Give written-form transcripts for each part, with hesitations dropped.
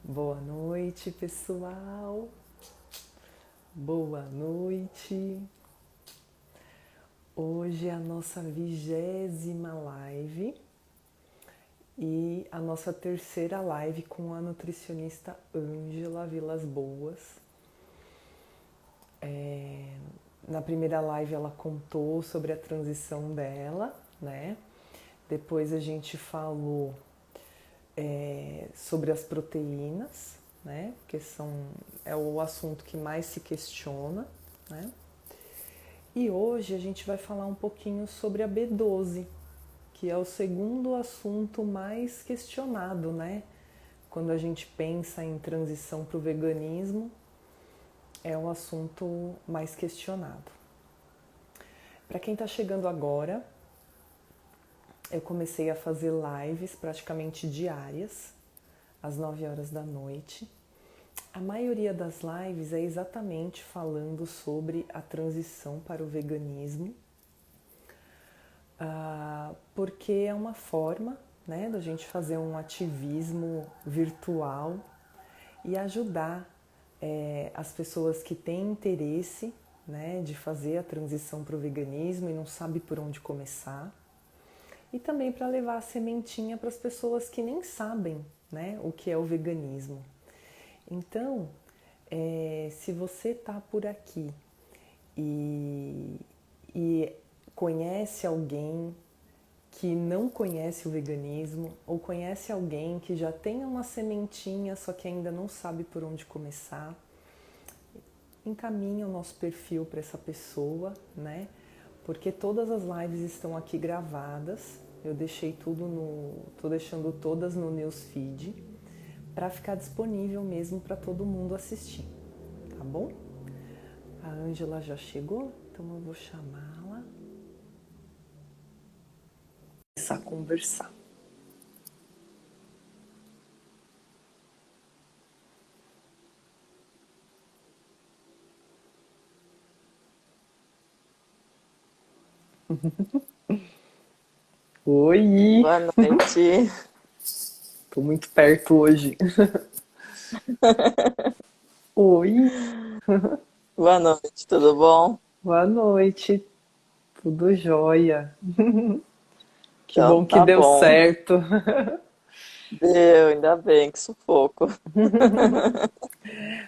Boa noite, pessoal. Boa noite. Hoje é a nossa 20ª live e a nossa terceira live com a nutricionista Ângela Vilas Boas. Na primeira live ela contou sobre a transição dela, né? Depois a gente falou sobre as proteínas, né? Que é o assunto que mais se questiona, né? E hoje a gente vai falar um pouquinho sobre a B12, que é o segundo assunto mais questionado, né? Quando a gente pensa em transição para o veganismo, é o assunto mais questionado. Para quem está chegando agora, eu comecei a fazer lives praticamente diárias, às 9 horas da noite. A maioria das lives é exatamente falando sobre a transição para o veganismo, porque é uma forma, né, da gente fazer um ativismo virtual e ajudar as pessoas que têm interesse, né, de fazer a transição para o veganismo e não sabe por onde começar. E também para levar a sementinha para as pessoas que nem sabem, né, o que é o veganismo. Então, se você está por aqui e conhece alguém que não conhece o veganismo ou conhece alguém que já tem uma sementinha, só que ainda não sabe por onde começar, encaminha o nosso perfil para essa pessoa, né? Porque todas as lives estão aqui gravadas. Eu deixei tô deixando todas no newsfeed para ficar disponível mesmo para todo mundo assistir, tá bom? A Ângela já chegou, então eu vou chamá-la. Começar a conversar. Oi! Boa noite. Tô muito perto hoje. Oi! Boa noite, tudo bom? Boa noite, tudo jóia. Que Então bom que tá deu bom. certo. Deu, ainda bem, que sufoco.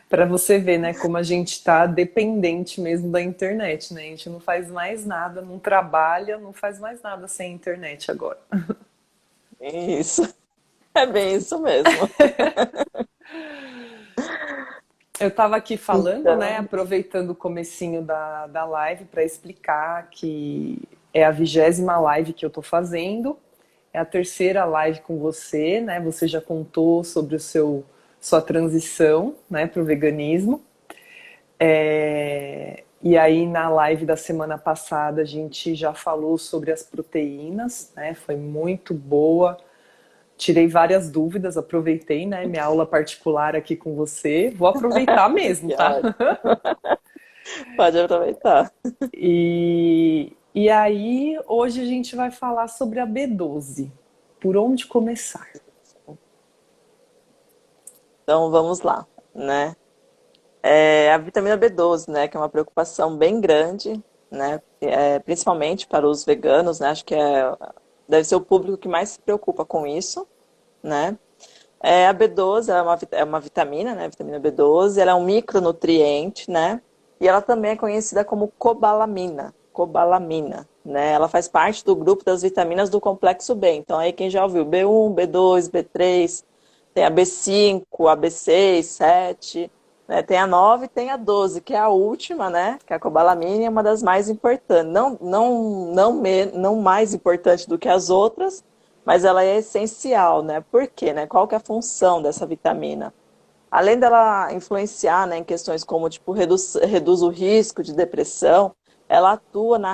Para você ver, né, como a gente tá dependente mesmo da internet, né? A gente não faz mais nada, não trabalha, não faz mais nada sem internet agora. Isso, é bem isso mesmo. Eu estava aqui falando, né, Então, aproveitando o comecinho da live para explicar que é a 20ª live que eu estou fazendo, é a terceira live com você, né? Você já contou sobre sua transição, né, para o veganismo. E aí na live da semana passada a gente já falou sobre as proteínas, né? Foi muito boa. Tirei várias dúvidas, aproveitei, né, minha aula particular aqui com você. Vou aproveitar mesmo, que tá? ótimo. Pode aproveitar. E aí, hoje a gente vai falar sobre a B12. Por onde começar? Então vamos lá, né? A vitamina B12, né, que é uma preocupação bem grande, né? Principalmente para os veganos, né? Acho que deve ser o público que mais se preocupa com isso, né? A B12 ela é uma vitamina, né? Vitamina B12, ela é um micronutriente, né? E ela também é conhecida como cobalamina, né? Ela faz parte do grupo das vitaminas do complexo B. Então aí quem já ouviu B1, B2, B3, tem a B5, a B6, 7, né? Tem a 9 e tem a 12, que é a última, né? Que é a cobalamina, é uma das mais importantes. Não mais importante do que as outras, mas ela é essencial, né? Por quê, né? Qual que é a função dessa vitamina? Além dela influenciar, né, em questões como tipo reduz o risco de depressão, ela atua na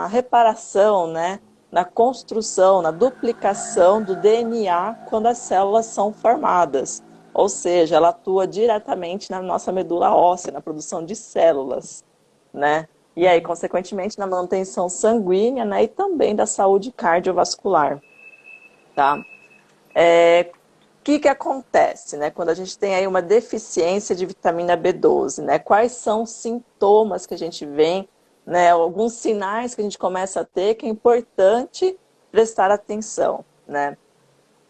reparação, né, na construção, na duplicação do DNA quando as células são formadas. Ou seja, ela atua diretamente na nossa medula óssea, na produção de células, né? E aí, consequentemente, na manutenção sanguínea, né, e também da saúde cardiovascular, tá? que acontece, né, quando a gente tem aí uma deficiência de vitamina B12, né? Quais são os sintomas que a gente vê, né? Alguns sinais que a gente começa a ter que é importante prestar atenção, né?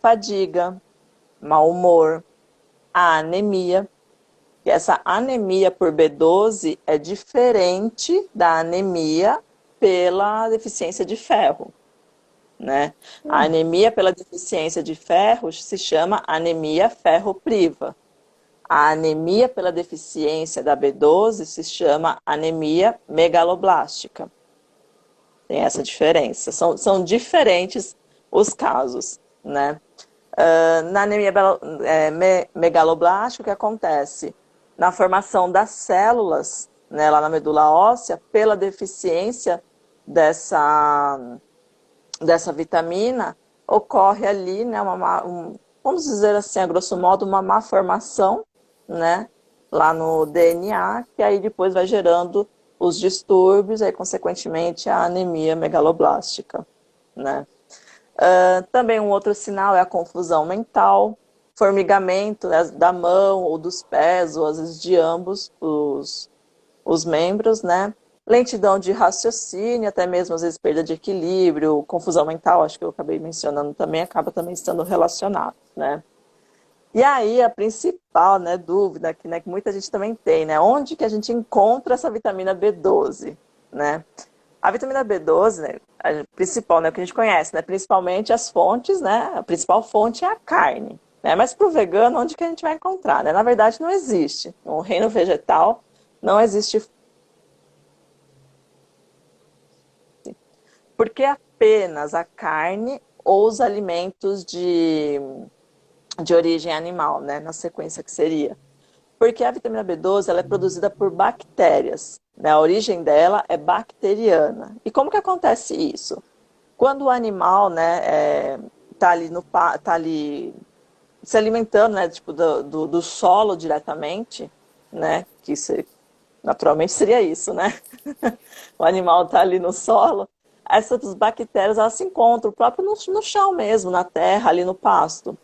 Fadiga, mau humor, a anemia. E essa anemia por B12 é diferente da anemia pela deficiência de ferro, né? A anemia pela deficiência de ferro se chama anemia ferropriva. A anemia pela deficiência da B12 se chama anemia megaloblástica. Tem essa diferença. São diferentes os casos, né? Na anemia megaloblástica, o que acontece? Na formação das células, né, lá na medula óssea, pela deficiência dessa vitamina, ocorre ali, né, vamos dizer assim, a grosso modo, uma má formação, né, lá no DNA, que aí depois vai gerando os distúrbios, aí consequentemente a anemia megaloblástica, né. Também um outro sinal é a confusão mental, formigamento, né, da mão ou dos pés, ou às vezes de ambos os membros, né? Lentidão de raciocínio, até mesmo às vezes perda de equilíbrio, confusão mental, acho que eu acabei mencionando também, acaba também estando relacionado, né? E aí a principal, né, dúvida que, né, que muita gente também tem, né? Onde que a gente encontra essa vitamina B12, né? A vitamina B12, né, a principal, né, o que a gente conhece, né, principalmente as fontes, né, a principal fonte é a carne, né, mas para o vegano, onde que a gente vai encontrar, né? Na verdade, não existe. No reino vegetal, não existe, porque apenas a carne ou os alimentos de origem animal, né, na sequência que seria. Porque a vitamina B12 ela é produzida por bactérias, né? A origem dela é bacteriana. E como que acontece isso? Quando o animal, né, tá ali se alimentando, né, tipo, do solo diretamente, né, naturalmente seria isso, né? O animal está ali no solo, essas bactérias elas se encontram próprio no chão mesmo, na terra, ali no pasto.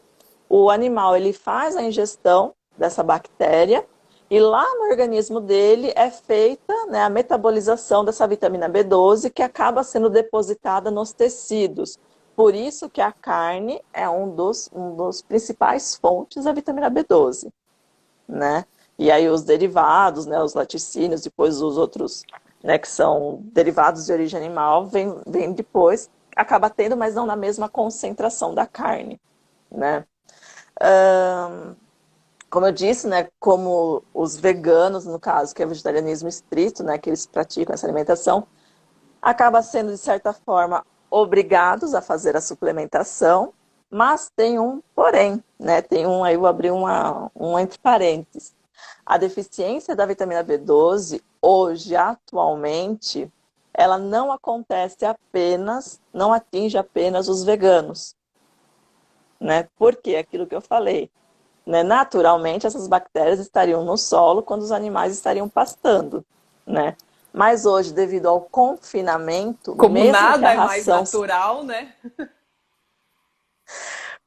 O animal ele faz a ingestão dessa bactéria e lá no organismo dele é feita, né, a metabolização dessa vitamina B12 que acaba sendo depositada nos tecidos. Por isso que a carne é um dos principais fontes da vitamina B12, né? E aí os derivados, né, os laticínios, depois os outros, né, que são derivados de origem animal, vem depois, acaba tendo, mas não na mesma concentração da carne, né? Como eu disse, né, como os veganos, no caso, que é o vegetarianismo estrito, né, que eles praticam essa alimentação, acaba sendo, de certa forma, obrigados a fazer a suplementação, mas tem um porém, né, aí eu vou abrir um entre parênteses. A deficiência da vitamina B12, hoje, atualmente, ela não acontece apenas, não atinge apenas os veganos, né, porque aquilo que eu falei, né? Naturalmente, essas bactérias estariam no solo quando os animais estariam pastando, né? Mas hoje, devido ao confinamento, Como mesmo que a nada é mais ração, natural, né?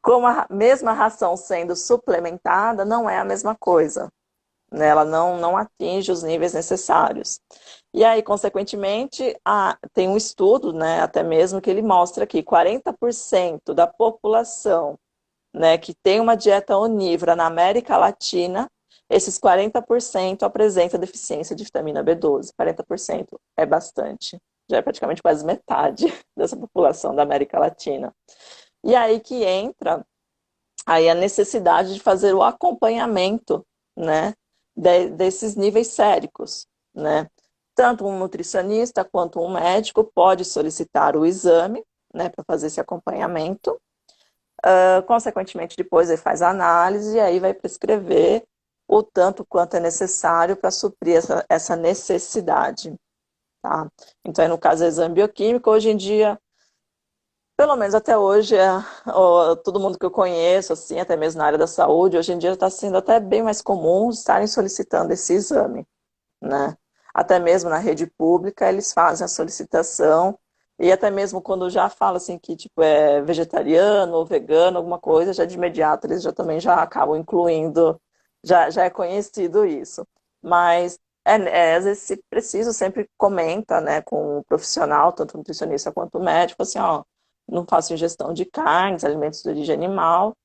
como a mesma ração sendo suplementada, não é a mesma coisa, né? Ela não atinge os níveis necessários. E aí, consequentemente, tem um estudo, né, até mesmo que ele mostra que 40% da população, né, que tem uma dieta onívora na América Latina, esses 40% apresentam deficiência de vitamina B12. 40% é bastante. Já é praticamente quase metade dessa população da América Latina. E aí que entra aí a necessidade de fazer o acompanhamento, né, desses níveis séricos, né? Tanto um nutricionista quanto um médico pode solicitar o exame, né, para fazer esse acompanhamento. Consequentemente, depois ele faz a análise e aí vai prescrever o tanto quanto é necessário para suprir essa necessidade. Tá? Então, aí, no caso, é exame bioquímico, hoje em dia, pelo menos até hoje, todo mundo que eu conheço, assim, até mesmo na área da saúde, hoje em dia está sendo até bem mais comum estarem solicitando esse exame, né? Até mesmo na rede pública, eles fazem a solicitação E até mesmo quando já fala assim que tipo é vegetariano ou vegano, alguma coisa, já de imediato eles já também já acabam incluindo, já é conhecido isso. Mas às vezes se preciso sempre comenta, né, com o profissional, tanto o nutricionista quanto o médico, assim, ó, não faço ingestão de carnes, alimentos de origem animal,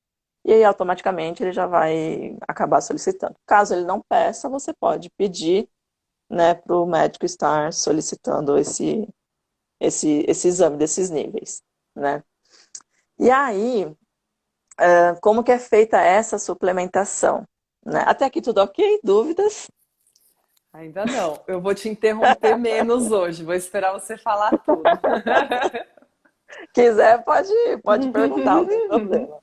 e aí automaticamente ele já vai acabar solicitando. Caso ele não peça, você pode pedir, né, para o médico estar solicitando esse exame desses níveis, né? E aí, como que é feita essa suplementação? Né? Até aqui tudo ok? Dúvidas? Ainda não. Eu vou te interromper menos hoje. Vou esperar você falar tudo. Quiser, pode perguntar, não tem problema.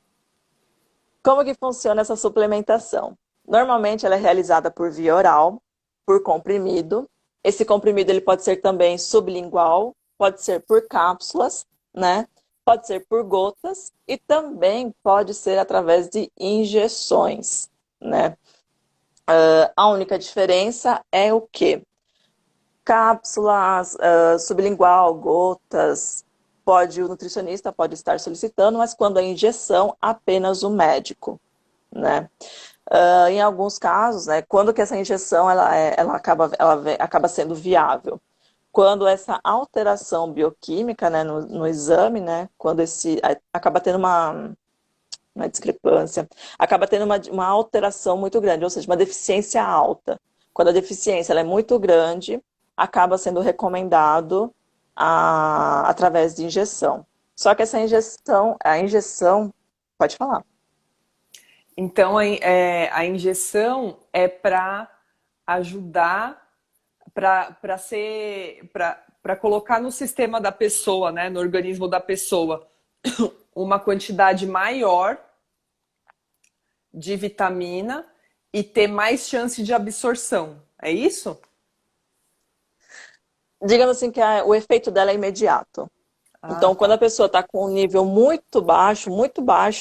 Como que funciona essa suplementação? Normalmente ela é realizada por via oral, por comprimido. Esse comprimido ele pode ser também sublingual, pode ser por cápsulas, né? Pode ser por gotas e também pode ser através de injeções, né? A única diferença é o quê? Cápsulas, sublingual, gotas, o nutricionista pode estar solicitando, mas quando é injeção, apenas o médico, né? Em alguns casos, né, quando que essa injeção ela acaba sendo viável? Quando essa alteração bioquímica, né, no exame, né, quando acaba tendo uma discrepância, acaba tendo uma alteração muito grande, ou seja, uma deficiência alta. Quando a deficiência ela é muito grande, acaba sendo recomendado através de injeção. Só que a injeção, pode falar. Então, a injeção é para ajudar, para colocar no sistema da pessoa, né, no organismo da pessoa, uma quantidade maior de vitamina e ter mais chance de absorção. É isso? Digamos assim que o efeito dela é imediato. Ah, Então, quando a tá. pessoa está com um nível muito baixo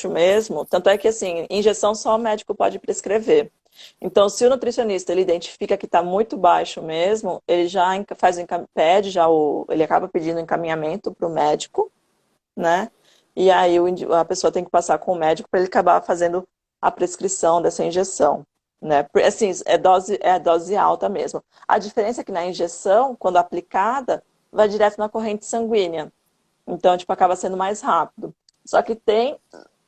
mesmo, tanto é que assim, injeção só o médico pode prescrever. Então, se o nutricionista ele identifica que está muito baixo mesmo, ele já pede ele acaba pedindo encaminhamento para o médico, né? E aí a pessoa tem que passar com o médico para ele acabar fazendo a prescrição dessa injeção, né? Assim, é dose alta mesmo. A diferença é que na injeção, quando aplicada, vai direto na corrente sanguínea. Então, tipo, acaba sendo mais rápido. Só que tem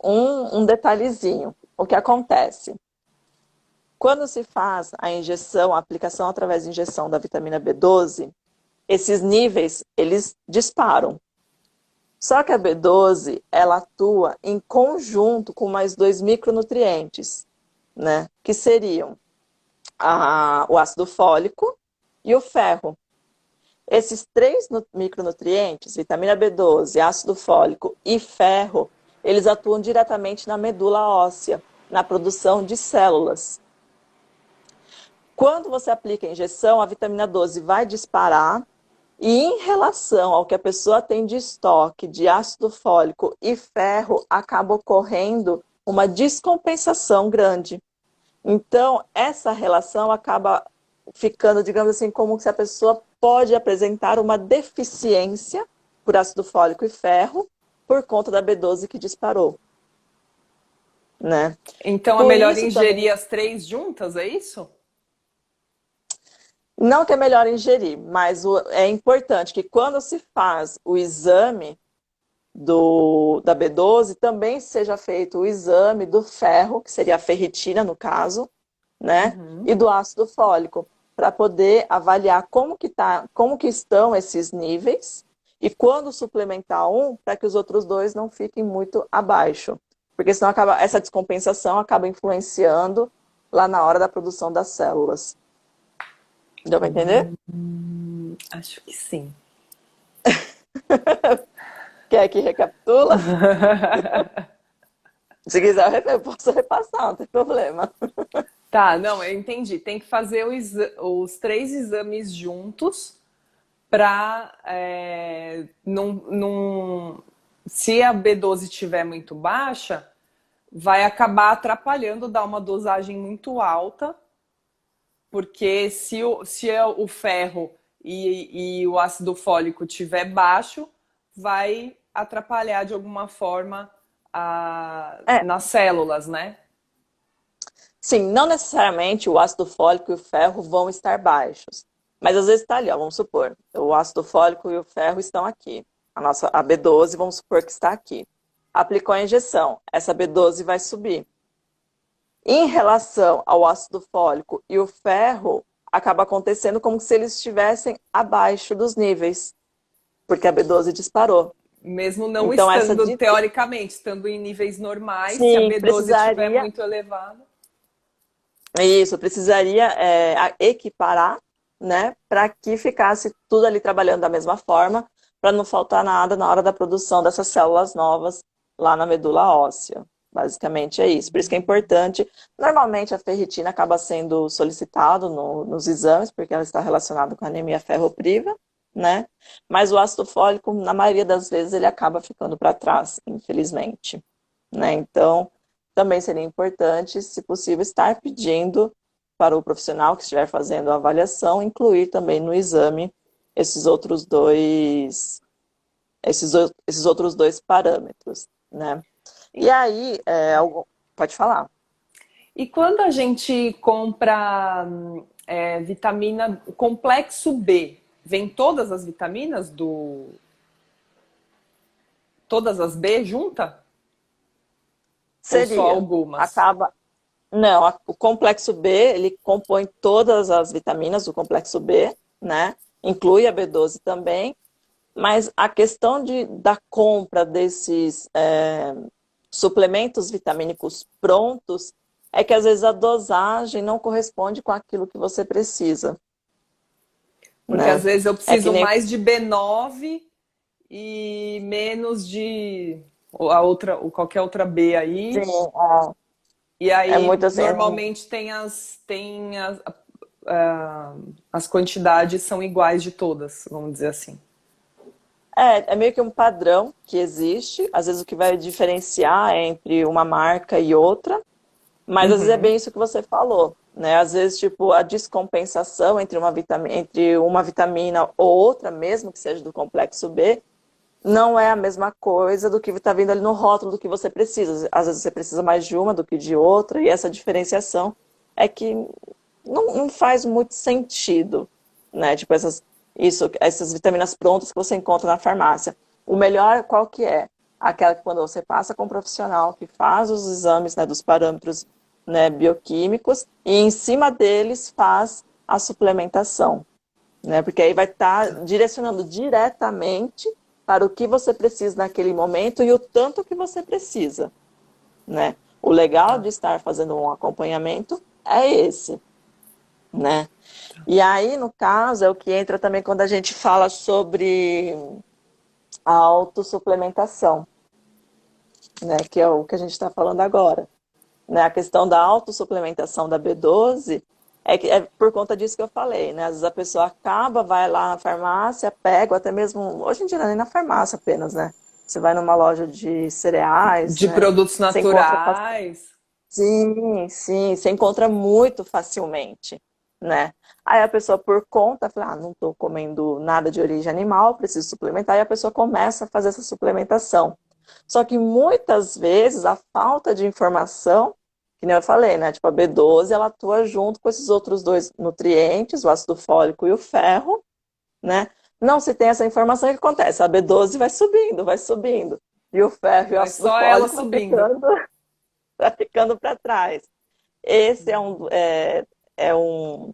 um detalhezinho. O que acontece? Quando se faz a aplicação através de injeção da vitamina B12, esses níveis, eles disparam. Só que a B12, ela atua em conjunto com mais dois micronutrientes, né? Que seriam o ácido fólico e o ferro. Esses três micronutrientes, vitamina B12, ácido fólico e ferro, eles atuam diretamente na medula óssea, na produção de células. Quando você aplica a injeção, a vitamina 12 vai disparar e em relação ao que a pessoa tem de estoque de ácido fólico e ferro, acaba ocorrendo uma descompensação grande. Então, essa relação acaba ficando, digamos assim, como se a pessoa pode apresentar uma deficiência por ácido fólico e ferro por conta da B12 que disparou, né? Então é Por melhor isso também, ingerir as três juntas, é isso? não que é melhor ingerir, mas é importante que quando se faz o exame da B12, também seja feito o exame do ferro, que seria a ferritina no caso, né? Uhum. E do ácido fólico, para poder avaliar como que estão esses níveis e quando suplementar um, para que os outros dois não fiquem muito abaixo. Porque senão essa descompensação acaba influenciando lá na hora da produção das células. Deu para entender? Acho que sim. Quer que recapitula? Se quiser, eu posso repassar, não tem problema. Tá, não, eu entendi. Tem que fazer os três exames juntos para se a B12 estiver muito baixa, vai acabar atrapalhando, dar uma dosagem muito alta, porque se o ferro e o ácido fólico estiver baixo, vai atrapalhar de alguma forma É, nas células, né? sim, não necessariamente o ácido fólico e o ferro vão estar baixos. Mas às vezes está ali, ó, vamos supor, o ácido fólico e o ferro estão aqui. A B12, vamos supor que está aqui. Aplicou a injeção, essa B12 vai subir. Em relação ao ácido fólico e o ferro, acaba acontecendo como se eles estivessem abaixo dos níveis, porque a B12 disparou. Mesmo não Então, estando, teoricamente, estando em níveis normais, se a sim, B12 estiver precisaria, muito elevada. isso, precisaria equiparar, né, para que ficasse tudo ali trabalhando da mesma forma, para não faltar nada na hora da produção dessas células novas lá na medula óssea. Basicamente é isso. Por isso que é importante. Normalmente a ferritina acaba sendo solicitado nos exames, porque ela está relacionada com a anemia ferropriva, né? Mas o ácido fólico, na maioria das vezes, ele acaba ficando para trás, infelizmente, né? Então, também seria importante, se possível, estar pedindo para o profissional que estiver fazendo a avaliação incluir também no exame esses outros dois, esses outros dois parâmetros, né? E aí, pode falar. E quando a gente compra vitamina, o complexo B, vem todas as vitaminas do. Todas as B junta? Ou só Seria, algumas? acaba, não, o complexo B, ele compõe todas as vitaminas do complexo B, né? Inclui a B12 também, mas a questão da compra desses suplementos vitamínicos prontos é que às vezes a dosagem não corresponde com aquilo que você precisa, Porque às né? vezes eu É que preciso nem mais de B9 e menos de a outra, qualquer outra B sim, aí. é, E é aí muito assim. normalmente as quantidades são iguais de todas, vamos dizer assim. É meio que um padrão que existe. Às vezes o que vai diferenciar é entre uma marca e outra, mas às vezes é Uhum. bem isso que você falou, né? Às vezes, tipo, a descompensação entre uma vitamina ou outra, mesmo que seja do complexo B, não é a mesma coisa do que está vindo ali no rótulo do que você precisa. Às vezes você precisa mais de uma do que de outra, e essa diferenciação é que não faz muito sentido, né? Tipo, essas vitaminas prontas que você encontra na farmácia. O melhor qual que é? Aquela que quando você passa com um profissional que faz os exames, né, dos parâmetros, né, bioquímicos, e em cima deles faz a suplementação, né? Porque aí vai estar direcionando diretamente para o que você precisa naquele momento e o tanto que você precisa, né? O legal Tá. de estar fazendo um acompanhamento é esse, né? E aí, no caso, é o que entra também quando a gente fala sobre a autossuplementação, né? Que é o que a gente está falando agora, né? A questão da autossuplementação da B12 é por conta disso que eu falei, né? Às vezes a pessoa acaba, vai lá na farmácia, pega, ou até mesmo, hoje em dia não é nem na farmácia apenas, né? Você vai numa loja de cereais, De né? produtos Você encontra, naturais. sim, sim, você encontra muito facilmente, né? Aí a pessoa por conta, fala, não estou comendo nada de origem animal, preciso suplementar, e a pessoa começa a fazer essa suplementação. Só que muitas vezes a falta de informação, que nem eu falei, né? Tipo, a B12, ela atua junto com esses outros dois nutrientes, o ácido fólico e o ferro, né? Não se tem essa informação, o que acontece? A B12 vai subindo, e o ferro e o Vai ácido só ela fólico subindo. vai ficando para trás. Esse é um.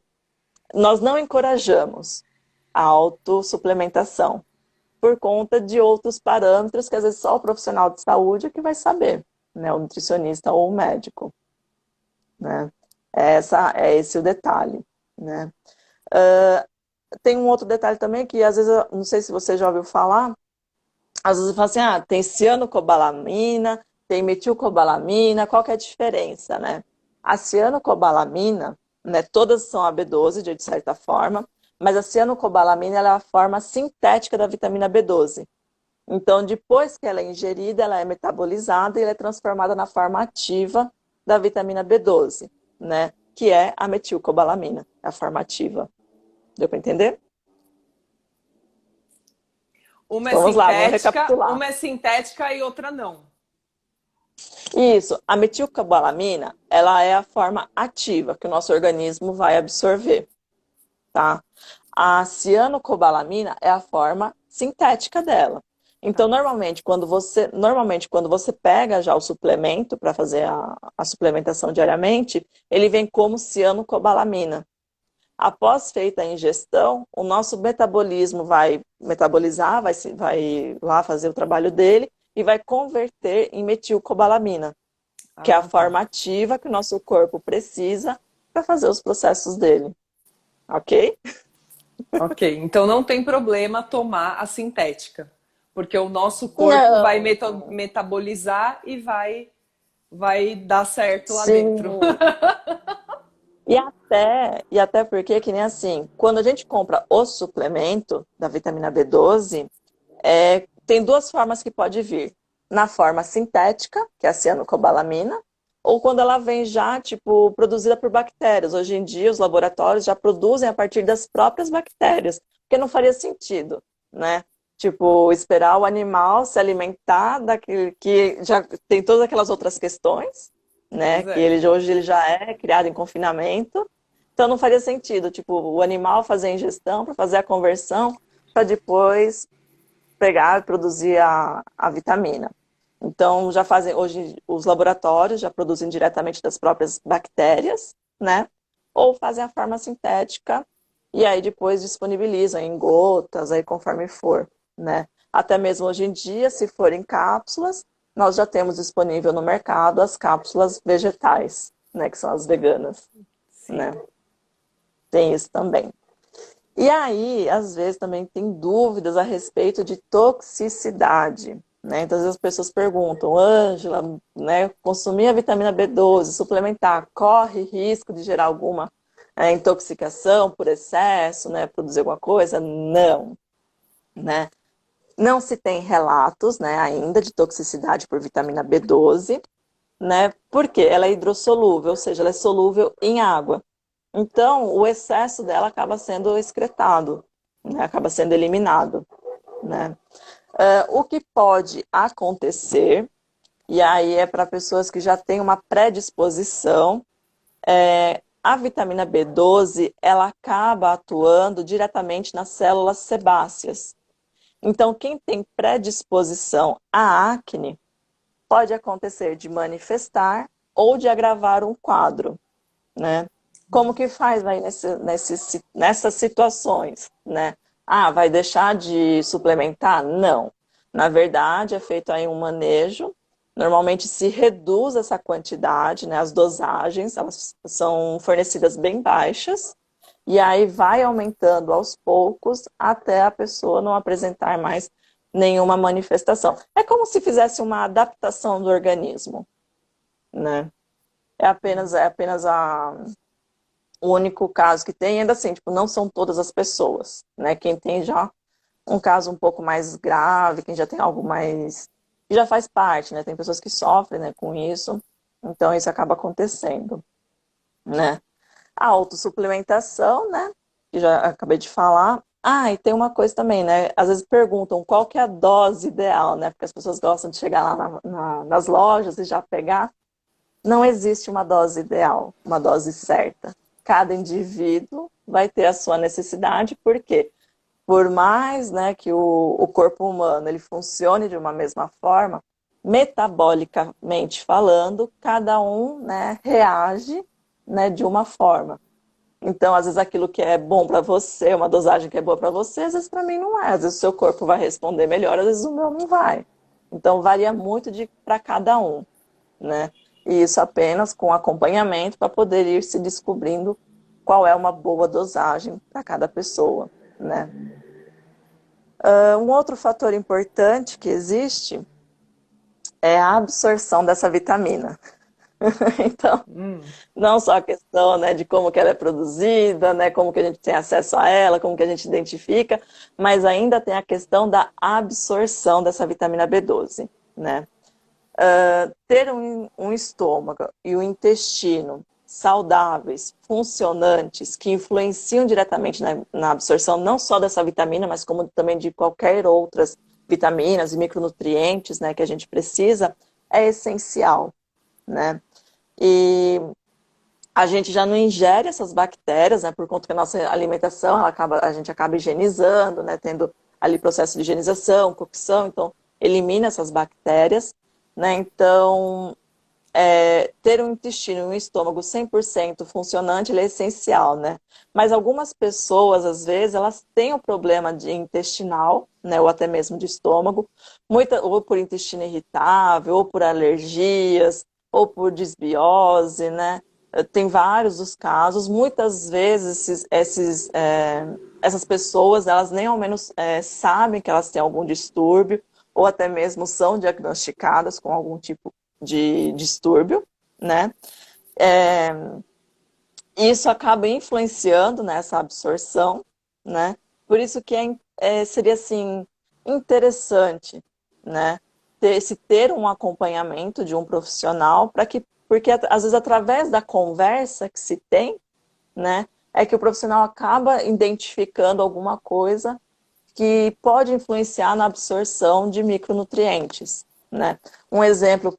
Nós não encorajamos a autossuplementação por conta de outros parâmetros que às vezes só o profissional de saúde é que vai saber, né? O nutricionista ou o médico, né? É esse o detalhe, né? Tem um outro detalhe também que às vezes, não sei se você já ouviu falar, às vezes fala assim, tem cianocobalamina, tem metilcobalamina, qual que é a diferença, né? A cianocobalamina, né, todas são a B12, de certa forma, mas a cianocobalamina ela é a forma sintética da vitamina B12. Então, depois que ela é ingerida, ela é metabolizada e ela é transformada na forma ativa da vitamina B12, né? Que é a metilcobalamina, a forma ativa. Deu para entender? Vamos lá, vamos recapitular. uma é sintética e outra não. Isso, a metilcobalamina, ela é a forma ativa que o nosso organismo vai absorver, tá? A cianocobalamina é a forma sintética dela. Então, normalmente, quando você pega já o suplemento para fazer a suplementação diariamente, ele vem como cianocobalamina. Após feita a ingestão, o nosso metabolismo vai metabolizar, vai lá fazer o trabalho dele e vai converter em metilcobalamina, que é a forma ativa que o nosso corpo precisa para fazer os processos dele. Ok? Ok, então não tem problema tomar a sintética, porque o nosso corpo vai metabolizar e vai dar certo lá Sim. dentro. E até porque, que nem assim, quando a gente compra o suplemento da vitamina B12, tem duas formas que pode vir. Na forma sintética, que é a cianocobalamina, ou quando ela vem já, tipo, produzida por bactérias. Hoje em dia, os laboratórios já produzem a partir das próprias bactérias, porque não faria sentido, né? Tipo, esperar o animal se alimentar daquele que já tem todas aquelas outras questões, né? Pois Que é. hoje ele já é criado em confinamento. Então não faria sentido, tipo, o animal fazer a ingestão para fazer a conversão, para depois pegar e produzir a vitamina. Então, já fazem, hoje os laboratórios já produzem diretamente das próprias bactérias, né? Ou fazem a forma sintética e aí depois disponibilizam em gotas, aí conforme for, né? Até mesmo hoje em dia, se for em cápsulas, nós já temos disponível no mercado as cápsulas vegetais, né? Que são as veganas, Sim. né? Tem isso também. E aí, às vezes, também tem dúvidas a respeito de toxicidade, né? Então, às vezes as pessoas perguntam, Ângela, né, consumir a vitamina B12, suplementar, corre risco de gerar alguma intoxicação por excesso, né, produzir alguma coisa? Não, né? Não se tem relatos, né, ainda de toxicidade por vitamina B12, né? Porque ela é hidrossolúvel, ou seja, ela é solúvel em água. Então, o excesso dela acaba sendo excretado, né? Acaba sendo eliminado, né? O que pode acontecer, e aí é para pessoas que já têm uma predisposição, a vitamina B12, ela acaba atuando diretamente nas células sebáceas. Então, quem tem predisposição à acne, pode acontecer de manifestar ou de agravar um quadro, né? Como que faz aí nessas situações, né? Ah, vai deixar de suplementar? Não. Na verdade, é feito aí um manejo. Normalmente se reduz essa quantidade, né? As dosagens, elas são fornecidas bem baixas. E aí vai aumentando aos poucos até a pessoa não apresentar mais nenhuma manifestação. É como se fizesse uma adaptação do organismo, né? É apenas o único caso que tem, ainda assim, tipo, não são todas as pessoas, né? Quem tem já um caso um pouco mais grave, quem já tem algo mais... que já faz parte, né? Tem pessoas que sofrem, né, com isso, então isso acaba acontecendo, né? A autossuplementação, né? Que já acabei de falar. Ah, e tem uma coisa também, né? Às vezes perguntam qual que é a dose ideal, né? Porque as pessoas gostam de chegar lá nas lojas e já pegar. Não existe uma dose ideal, uma dose certa. Cada indivíduo vai ter a sua necessidade, porque por mais, né, que o corpo humano ele funcione de uma mesma forma, metabolicamente falando, cada um, né, reage, né, de uma forma. Então, às vezes aquilo que é bom para você, uma dosagem que é boa para você, às vezes para mim não é. Às vezes o seu corpo vai responder melhor, às vezes o meu não vai. Então, varia muito para cada um, né? E isso apenas com acompanhamento para poder ir se descobrindo qual é uma boa dosagem para cada pessoa, né? Um outro fator importante que existe é a absorção dessa vitamina. Então, não só a questão, né, de como que ela é produzida, né, como que a gente tem acesso a ela, como que a gente identifica, mas ainda tem a questão da absorção dessa vitamina B12, né? Ter um estômago e o intestino saudáveis, funcionantes, que influenciam diretamente na absorção não só dessa vitamina, mas como também de qualquer outras vitaminas e micronutrientes, né, que a gente precisa, é essencial, né? E a gente já não ingere essas bactérias, né, por conta que a nossa alimentação, a gente acaba higienizando, né, tendo ali processo de higienização, cocção, então elimina essas bactérias, né? Então, ter um intestino e um estômago 100% funcionante, ele é essencial, né? Mas algumas pessoas, às vezes, elas têm um problema de intestinal, né? Ou até mesmo de estômago, ou por intestino irritável, ou por alergias, ou por desbiose, né? Tem vários os casos. Muitas vezes, essas pessoas, elas nem ao menos sabem que elas têm algum distúrbio, ou até mesmo são diagnosticadas com algum tipo de distúrbio, né? Isso acaba influenciando nessa absorção, né? Por isso que seria assim interessante, né? Ter um acompanhamento de um profissional porque às vezes através da conversa que se tem, né, é que o profissional acaba identificando alguma coisa que pode influenciar na absorção de micronutrientes, né? Um exemplo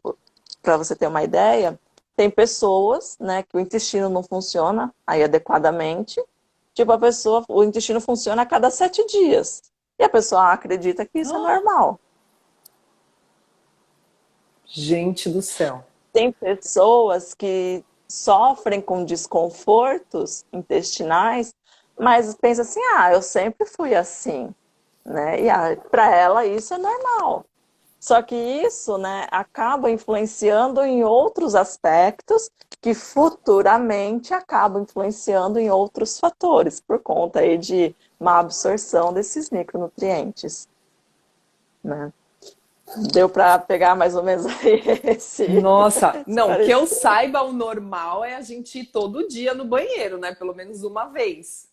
para você ter uma ideia, tem pessoas, né, que o intestino não funciona aí adequadamente. Tipo, o intestino funciona a cada 7 dias. E a pessoa acredita que isso é normal. Gente do céu. Tem pessoas que sofrem com desconfortos intestinais, mas pensa assim, eu sempre fui assim, né? E para ela isso é normal. Só que isso, né, acaba influenciando em outros aspectos que futuramente acabam influenciando em outros fatores, por conta aí de má absorção desses micronutrientes, né? Deu para pegar mais ou menos aí Nossa, esse não, que eu parecer. saiba, o normal é a gente ir todo dia no banheiro, né? Pelo menos uma vez.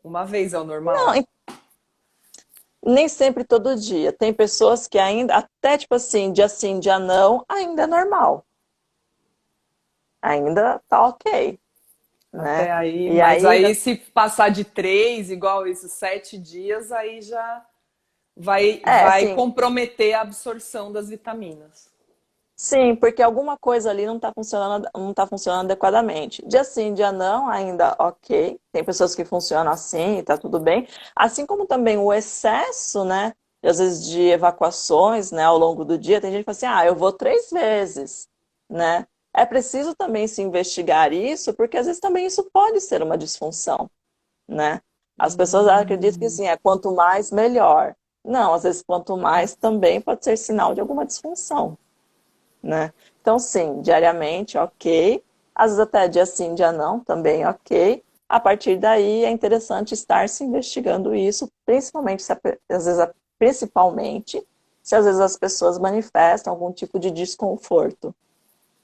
Uma vez é o Não, normal. nem sempre todo dia. Tem pessoas que ainda, até tipo assim, dia não, ainda é normal. Ainda tá ok, né? Até aí, E mas aí, aí se passar de 3, igual isso, 7 dias, aí já vai assim, comprometer a absorção das vitaminas. sim, porque alguma coisa ali não tá funcionando adequadamente. Dia sim, dia não, ainda ok. Tem pessoas que funcionam assim e tá tudo bem. Assim como também o excesso, né? Às vezes de evacuações, né, ao longo do dia, tem gente que fala assim, eu vou 3 vezes, né? É preciso também se investigar isso, porque às vezes também isso pode ser uma disfunção, né? As pessoas acreditam que Hum, assim, quanto mais, melhor. Não, às vezes quanto mais também pode ser sinal de alguma disfunção, né? Então, sim, diariamente, ok. Às vezes até dia sim, dia não, também ok. A partir daí é interessante estar se investigando isso, principalmente às vezes, principalmente se às vezes as pessoas manifestam algum tipo de desconforto,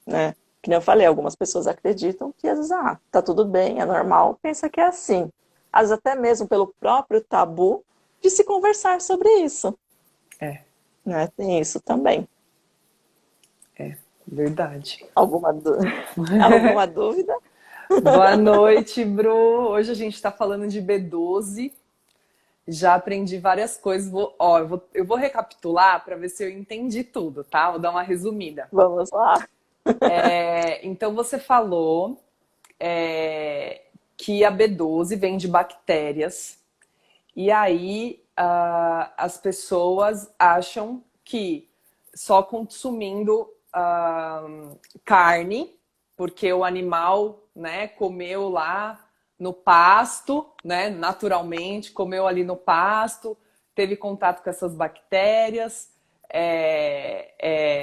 né? Que nem eu falei, algumas pessoas acreditam que às vezes, tá tudo bem, é normal, pensa que é assim. Às vezes até mesmo pelo próprio tabu de se conversar sobre isso, é, né? Tem isso também. verdade. Alguma dúvida? Boa noite, Bru. Hoje a gente está falando de B12. Já aprendi várias coisas. Eu vou recapitular para ver se eu entendi tudo, tá? Vou dar uma resumida. Vamos lá. Então você falou que a B12 vem de bactérias e aí as pessoas acham que só consumindo carne, porque o animal, né, comeu lá no pasto, né, naturalmente, comeu ali no pasto, teve contato com essas bactérias,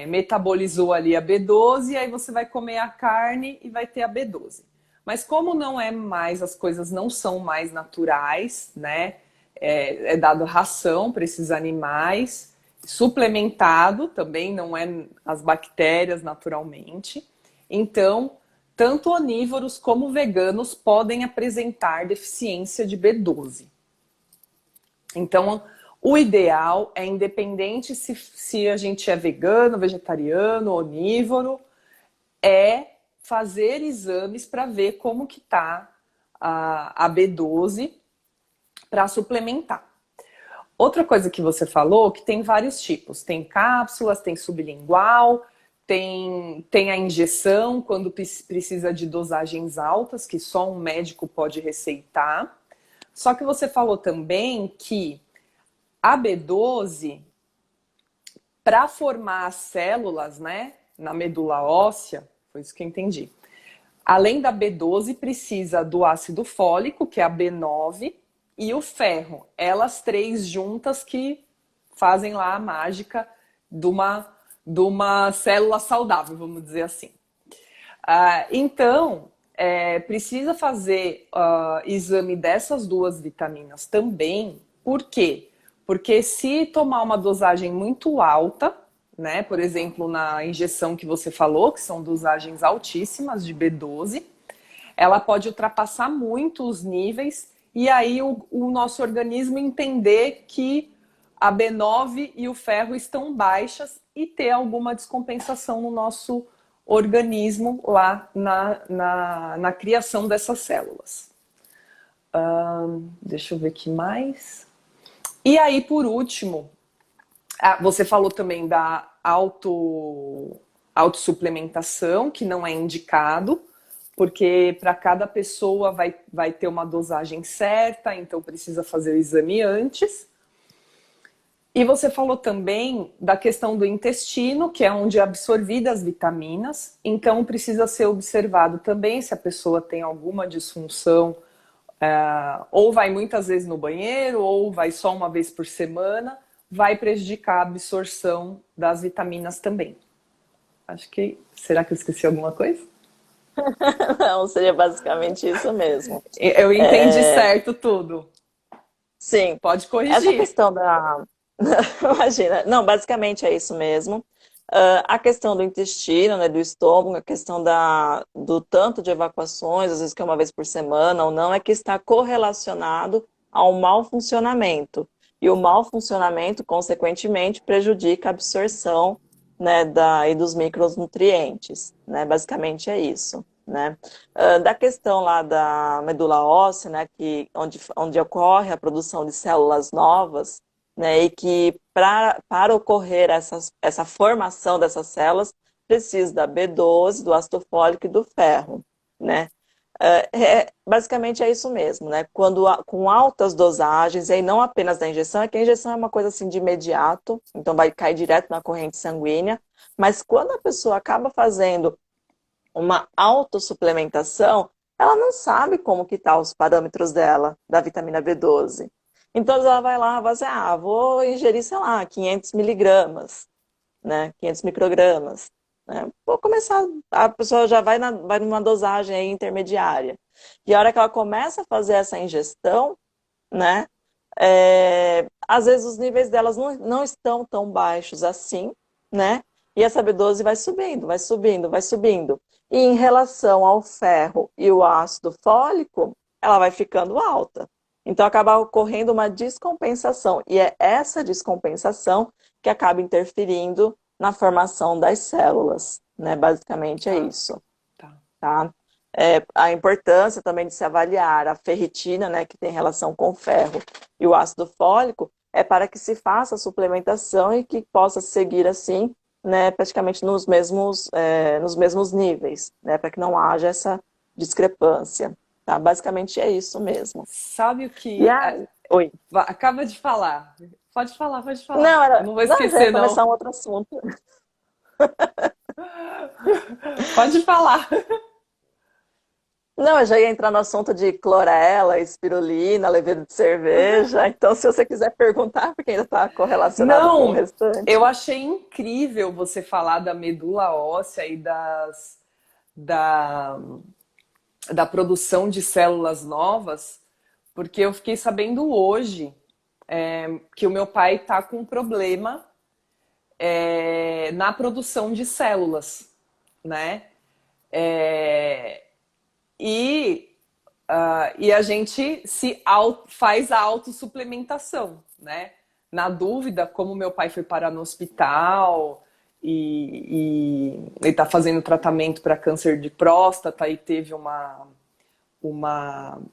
metabolizou ali a B12, e aí você vai comer a carne e vai ter a B12. Mas como não é mais, as coisas não são mais naturais, né? É dado ração para esses animais, suplementado também, não é as bactérias naturalmente. Então, tanto onívoros como veganos podem apresentar deficiência de B12. Então, o ideal é independente se a gente é vegano, vegetariano, onívoro, é fazer exames para ver como que está a B12 para suplementar. Outra coisa que você falou, que tem vários tipos. Tem cápsulas, tem sublingual, tem a injeção, quando precisa de dosagens altas, que só um médico pode receitar. Só que você falou também que a B12, para formar as células, né, na medula óssea, foi isso que eu entendi. Além da B12, precisa do ácido fólico, que é a B9, e o ferro. Elas três juntas que fazem lá a mágica de uma célula saudável, vamos dizer assim. Então, precisa fazer exame dessas duas vitaminas também. Por quê? Porque se tomar uma dosagem muito alta, né, por exemplo, na injeção que você falou, que são dosagens altíssimas de B12, ela pode ultrapassar muito os níveis e aí o nosso organismo entender que a B9 e o ferro estão baixas e ter alguma descompensação no nosso organismo lá na criação dessas células. Deixa eu ver aqui mais. E aí, por último, você falou também da autossuplementação, que não é indicado, porque para cada pessoa vai ter uma dosagem certa, então precisa fazer o exame antes. E você falou também da questão do intestino, que é onde é absorvida as vitaminas, então precisa ser observado também se a pessoa tem alguma disfunção, ou vai muitas vezes no banheiro, ou vai só uma vez por semana, vai prejudicar a absorção das vitaminas também. Acho que... Será que eu esqueci alguma coisa? Não, seria basicamente isso mesmo. Eu entendi certo tudo. Sim. Pode Essa corrigir. questão da... Imagina. Não, basicamente é isso mesmo. A questão do intestino, né, do estômago, a questão do tanto de evacuações, às vezes que é uma vez por semana ou não, é que está correlacionado ao mau funcionamento. E o mau funcionamento, consequentemente, prejudica a absorção, né, e dos micronutrientes, né? Basicamente é isso, né? Da questão lá da medula óssea, né, onde ocorre a produção de células novas, né, e que para ocorrer essa formação dessas células, precisa da B12, do ácido fólico e do ferro, né? Basicamente é isso mesmo, né? Com altas dosagens, e aí não apenas da injeção, é que a injeção é uma coisa assim de imediato, então vai cair direto na corrente sanguínea, mas quando a pessoa acaba fazendo uma autossuplementação, ela não sabe como que tá os parâmetros dela, da vitamina B12. Então ela vai lá, vai dizer, vou ingerir, sei lá, 500 miligramas, né? 500 microgramas. Né? Vou começar, a pessoa já vai numa dosagem aí intermediária. E a hora que ela começa a fazer essa ingestão, né? Às vezes os níveis delas não estão tão baixos assim, né? E essa B12 vai subindo, vai subindo, vai subindo. E em relação ao ferro e o ácido fólico, ela vai ficando alta. Então acaba ocorrendo uma descompensação. E é essa descompensação que acaba interferindo na formação das células, né? Basicamente é isso. Tá? A importância também de se avaliar a ferritina, né, que tem relação com o ferro, e o ácido fólico, é para que se faça a suplementação e que possa seguir assim, né, praticamente nos mesmos níveis, né, para que não haja essa discrepância. Tá? Basicamente é isso mesmo. Sabe o que... Oi. Acaba de falar. Pode falar, pode falar. Não, não vou esquecer, já ia começar um outro assunto. Pode falar. Não, eu já ia entrar no assunto de clorela, espirulina, levedura de cerveja. Então, se você quiser perguntar, porque ainda está correlacionado com o restante. Eu achei incrível você falar da medula óssea e da produção de células novas, porque eu fiquei sabendo hoje que o meu pai está com um problema na produção de células, né? E a gente faz a autossuplementação, né? Na dúvida, como meu pai foi parar no hospital e ele está fazendo tratamento para câncer de próstata e teve uma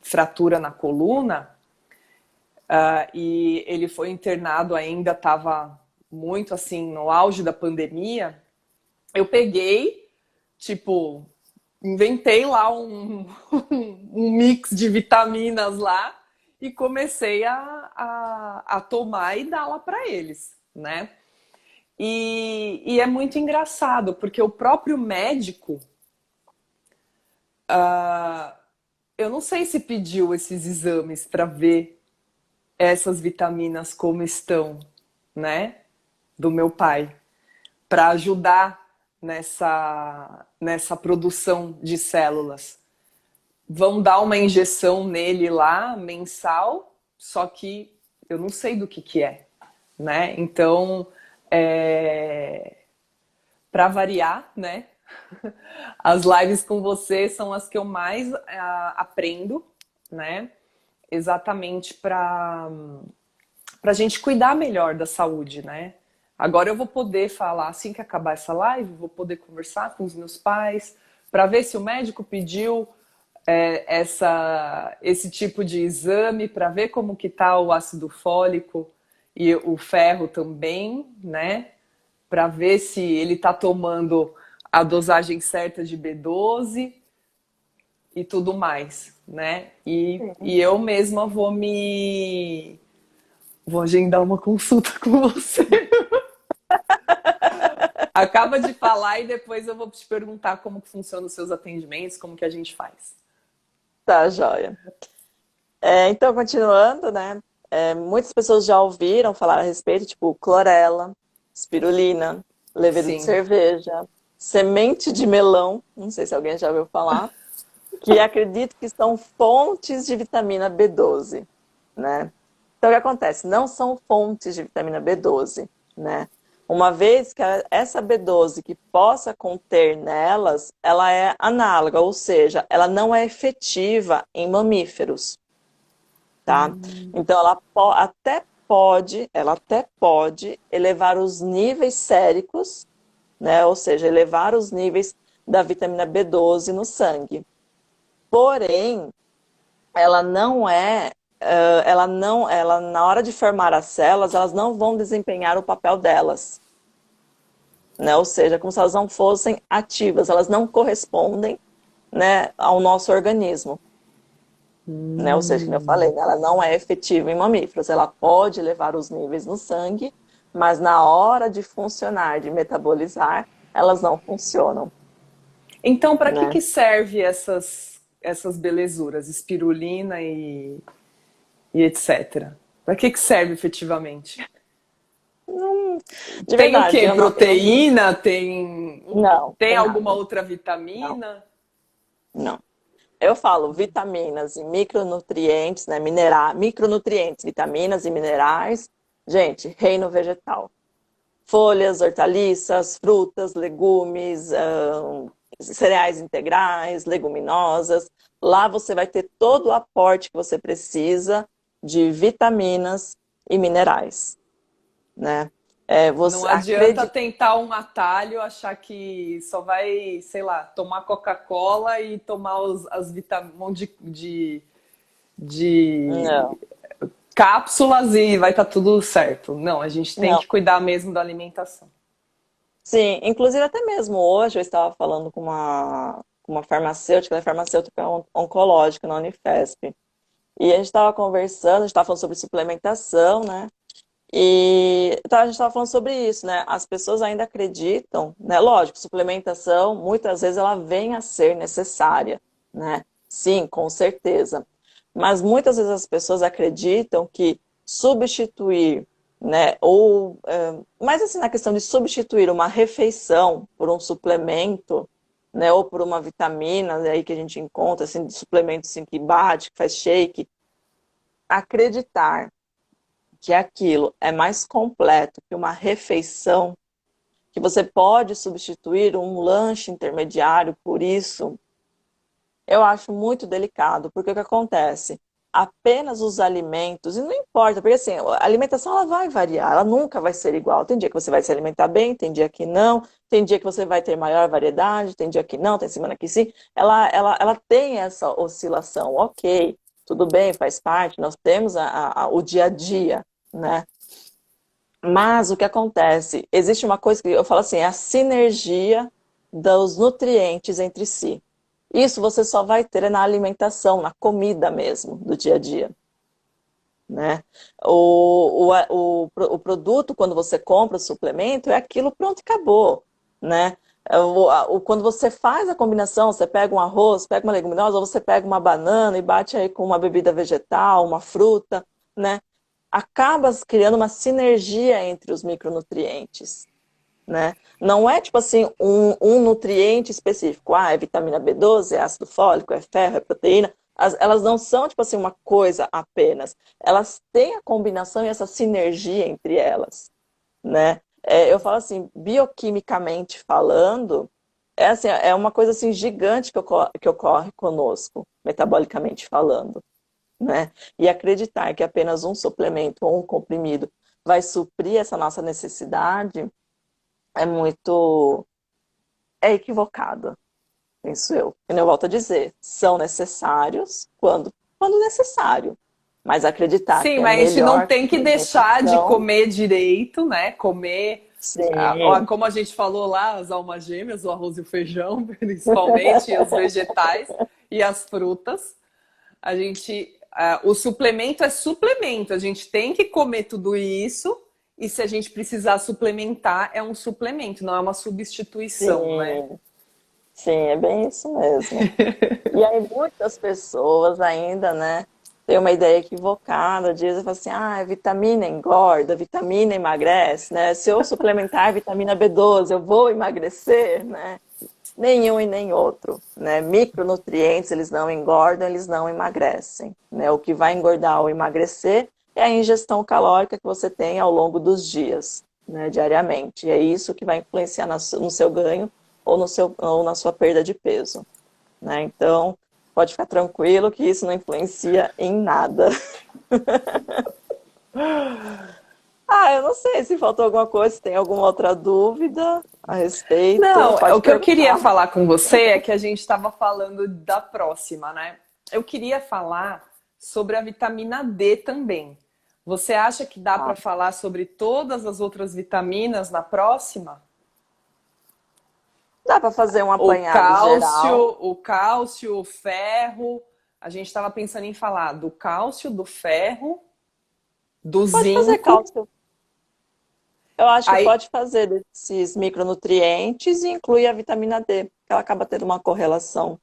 fratura na coluna, e ele foi internado ainda, estava muito assim, no auge da pandemia. Eu peguei, tipo, inventei lá um mix de vitaminas lá e comecei a tomar e dar lá para eles, né? E é muito engraçado, porque o próprio médico, eu não sei se pediu esses exames para ver essas vitaminas como estão, né? Do meu pai, para ajudar nessa produção de células. Vão dar uma injeção nele lá, mensal, só que eu não sei do que é, né? Então, para variar, né? As lives com você são as que eu mais aprendo, né? Exatamente para a gente cuidar melhor da saúde, né? Agora eu vou poder falar, assim que acabar essa live, vou poder conversar com os meus pais para ver se o médico pediu esse tipo de exame, para ver como que tá o ácido fólico e o ferro também, né? Para ver se ele está tomando a dosagem certa de B12 e tudo mais, né? E eu mesma vou agendar uma consulta com você. Acaba de falar e depois eu vou te perguntar como que funcionam os seus atendimentos, como que a gente faz. Tá, joia. Então, continuando, né? Muitas pessoas já ouviram falar a respeito, tipo clorela, espirulina, levedura de Sim. cerveja, semente de melão, não sei se alguém já ouviu falar, que acredito que são fontes de vitamina B12, né? Então, o que acontece? Não são fontes de vitamina B12, né? Uma vez que essa B12 que possa conter nelas, ela é análoga, ou seja, ela não é efetiva em mamíferos, tá? Então, ela até pode elevar os níveis séricos, né? Ou seja, elevar os níveis da vitamina B12 no sangue. Porém, ela não é, ela na hora de formar as células, elas não vão desempenhar o papel delas, né? Ou seja, como se elas não fossem ativas, elas não correspondem, né, ao nosso organismo, né? Ou seja, como eu falei, né, ela não é efetiva em mamíferos, ela pode elevar os níveis no sangue, mas na hora de funcionar, de metabolizar, elas não funcionam, Então, para né? que serve essas belezuras, espirulina e etc? Para que serve efetivamente? De Tem o verdade, quê? eu Proteína? não, Tem tem alguma nada. outra Não, vitamina? não. Eu falo vitaminas e micronutrientes, né? Micronutrientes, vitaminas e minerais. Gente, reino vegetal. Folhas, hortaliças, frutas, legumes, cereais integrais, leguminosas. Lá você vai ter todo o aporte que você precisa de vitaminas e minerais, né? Não Você adianta acredita. tentar um atalho, achar que só vai, sei lá, tomar Coca-Cola e tomar as vitaminas de Não, cápsulas e vai estar tudo certo. Não, a gente tem não. que cuidar mesmo da alimentação. Sim, inclusive até mesmo hoje eu estava falando com uma farmacêutica, ela é farmacêutica oncológica na Unifesp. E a gente estava conversando, a gente estava falando sobre suplementação, né? E então, a gente estava falando sobre isso, né? As pessoas ainda acreditam, né? Lógico, suplementação, muitas vezes ela vem a ser necessária, né? Sim, com certeza. Mas muitas vezes as pessoas acreditam que substituir, né? Mas assim, na questão de substituir uma refeição por um suplemento, né? Ou por uma vitamina, né, aí que a gente encontra, assim, de suplemento assim, que bate, que faz shake, acreditar que aquilo é mais completo que uma refeição, que você pode substituir um lanche intermediário por isso, eu acho muito delicado, porque o que acontece? apenas os alimentos, e não importa, porque assim, a alimentação ela vai variar, ela nunca vai ser igual. Tem dia que você vai se alimentar bem, tem dia que não, tem dia que você vai ter maior variedade, tem dia que não, tem semana que sim. Ela tem essa oscilação, ok, tudo bem, faz parte, nós temos o dia a dia, né? Mas o que acontece? Existe uma coisa que eu falo assim, é a sinergia dos nutrientes entre si. Isso você só vai ter na alimentação, na comida mesmo, do dia a dia. Né? O produto, quando você compra o suplemento, é aquilo pronto e acabou. Né? Quando você faz a combinação, você pega um arroz, pega uma leguminosa, ou você pega uma banana e bate aí com uma bebida vegetal, uma fruta, né? Acaba criando uma sinergia entre os micronutrientes. Né? Não é tipo assim um nutriente específico, é vitamina B12, é ácido fólico, é ferro, é proteína. Elas não são tipo assim uma coisa apenas. Elas têm a combinação e essa sinergia entre elas, né? Eu falo assim, bioquimicamente falando, assim, é uma coisa assim gigante que ocorre conosco, metabolicamente falando, né? E acreditar que apenas um suplemento ou um comprimido vai suprir essa nossa necessidade é muito equivocado, penso eu. E eu volto a dizer, são necessários quando necessário. Mas acreditar Sim, que é mas a gente não melhor tem que deixar de alimentação, comer direito, né? Comer, sim, como a gente falou lá, as almas gêmeas, o arroz e o feijão, principalmente, e os vegetais e as frutas. A gente, o suplemento é suplemento, a gente tem que comer tudo isso, e se a gente precisar suplementar, é um suplemento, não é uma substituição, né? sim, sim, é bem isso mesmo. E aí muitas pessoas ainda, né, têm uma ideia equivocada, dizem assim, vitamina engorda, vitamina emagrece, né? Se eu suplementar vitamina B12, eu vou emagrecer, né? Nenhum e nem outro, né? Micronutrientes, eles não engordam, eles não emagrecem, né? O que vai engordar ou emagrecer é a ingestão calórica que você tem ao longo dos dias, né, diariamente. E é isso que vai influenciar no seu ganho ou na sua perda de peso, né? Então, pode ficar tranquilo que isso não influencia em nada. Eu não sei se faltou alguma coisa, se tem alguma outra dúvida a respeito, Não, pode o que eu queria perguntar. falar com você é que a gente estava falando da próxima, né? Eu queria falar sobre a vitamina D também. Você acha que dá para Tá. falar sobre todas as outras vitaminas na próxima? Dá para fazer um O apanhado cálcio, geral. o cálcio, o ferro. A gente estava pensando em falar do cálcio, do ferro, do Pode fazer zinco. cálcio. Eu acho que Aí, pode fazer desses micronutrientes e inclui a vitamina D, que ela acaba tendo uma correlação.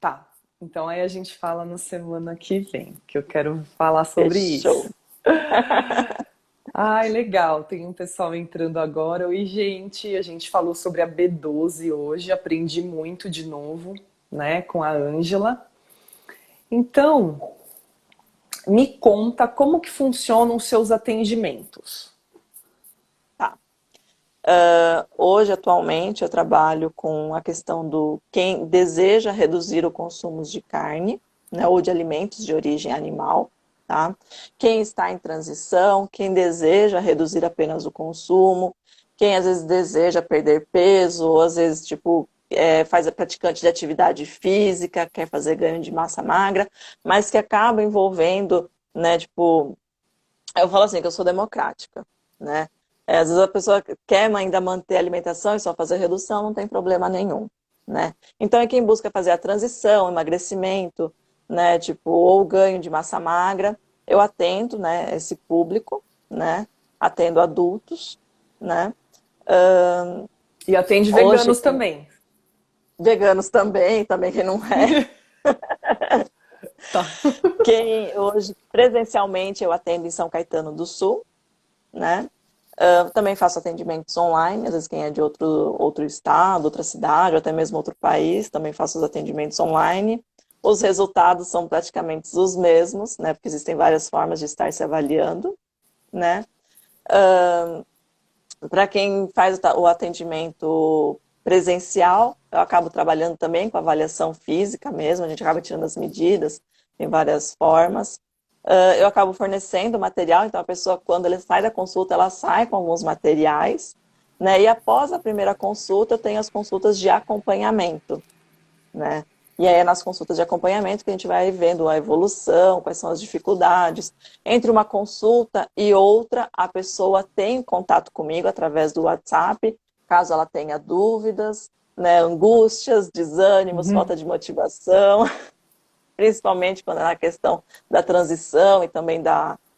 tá. Então aí a gente fala na semana que vem, que eu quero falar sobre isso. Fechou. Ai, legal. Tem um pessoal entrando agora. Oi, gente. A gente falou sobre a B12 hoje. Aprendi muito de novo, né, com a Ângela. Então, me conta como que funcionam os seus atendimentos. Tá. Hoje, atualmente, eu trabalho com a questão do quem deseja reduzir o consumo de carne, né, ou de alimentos de origem animal, tá? Quem está em transição, quem deseja reduzir apenas o consumo, quem às vezes deseja perder peso, ou às vezes, tipo, faz a praticante de atividade física, quer fazer ganho de massa magra, mas que acaba envolvendo, né, tipo, eu falo assim, que eu sou democrática, né? Às vezes a pessoa quer ainda manter a alimentação e só fazer redução, não tem problema nenhum, né? Então é quem busca fazer a transição, emagrecimento, né? Tipo, ou ganho de massa magra. Eu atendo, né, esse público, né? Atendo adultos, né? E atende Hoje, veganos também. veganos também quem não é. Tá. Quem hoje, presencialmente, eu atendo em São Caetano do Sul, né? Também faço atendimentos online, às vezes quem é de outro estado, outra cidade, ou até mesmo outro país, também faço os atendimentos online. Os resultados são praticamente os mesmos, né? Porque existem várias formas de estar se avaliando, né? Para quem faz o atendimento presencial, eu acabo trabalhando também com avaliação física mesmo, a gente acaba tirando as medidas, tem várias formas. Eu acabo fornecendo material, então a pessoa, quando ele sai da consulta, ela sai com alguns materiais, né? E após a primeira consulta, eu tenho as consultas de acompanhamento, né? E aí é nas consultas de acompanhamento que a gente vai vendo a evolução, quais são as dificuldades. Entre uma consulta e outra, a pessoa tem contato comigo através do WhatsApp, caso ela tenha dúvidas, né, angústias, desânimos, Uhum. falta de motivação, principalmente quando é na questão da transição e também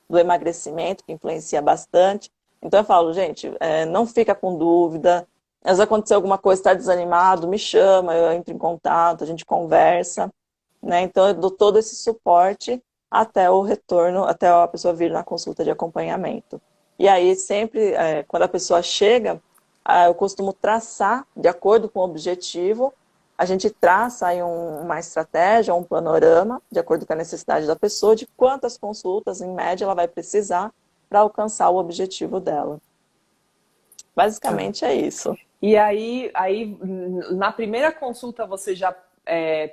do emagrecimento, que influencia bastante. Então eu falo, gente, não fica com dúvida. Às vezes aconteceu alguma coisa, está desanimado, me chama, eu entro em contato, a gente conversa, né? Então eu dou todo esse suporte até o retorno, até a pessoa vir na consulta de acompanhamento. E aí sempre, quando a pessoa chega, eu costumo traçar, de acordo com o objetivo, a gente traça aí uma estratégia, um panorama, de acordo com a necessidade da pessoa, de quantas consultas, em média, ela vai precisar para alcançar o objetivo dela. Tá. Basicamente é isso. E aí na primeira consulta você já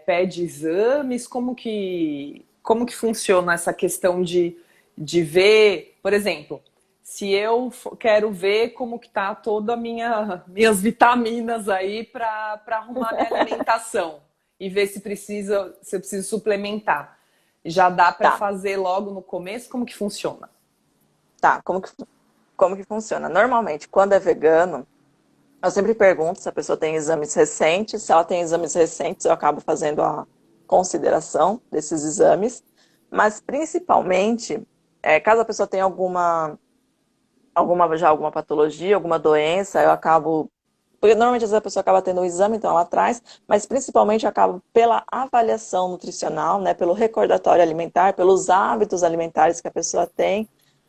pede exames? Como que funciona essa questão de ver, por exemplo, se eu quero ver como que tá toda a minhas vitaminas aí para arrumar minha alimentação e ver se eu preciso suplementar. Já dá para Tá, fazer logo no começo? Como que funciona? tá. Como que funciona? Normalmente, quando é vegano, eu sempre pergunto se a pessoa tem exames recentes. Se ela tem exames recentes, eu acabo fazendo a consideração desses exames. Mas, principalmente, caso a pessoa tenha alguma patologia, alguma doença, eu acabo. Porque normalmente às vezes a pessoa acaba tendo um exame, então ela traz, mas principalmente eu acabo pela avaliação nutricional, né, pelo recordatório alimentar, pelos hábitos alimentares que a pessoa tem,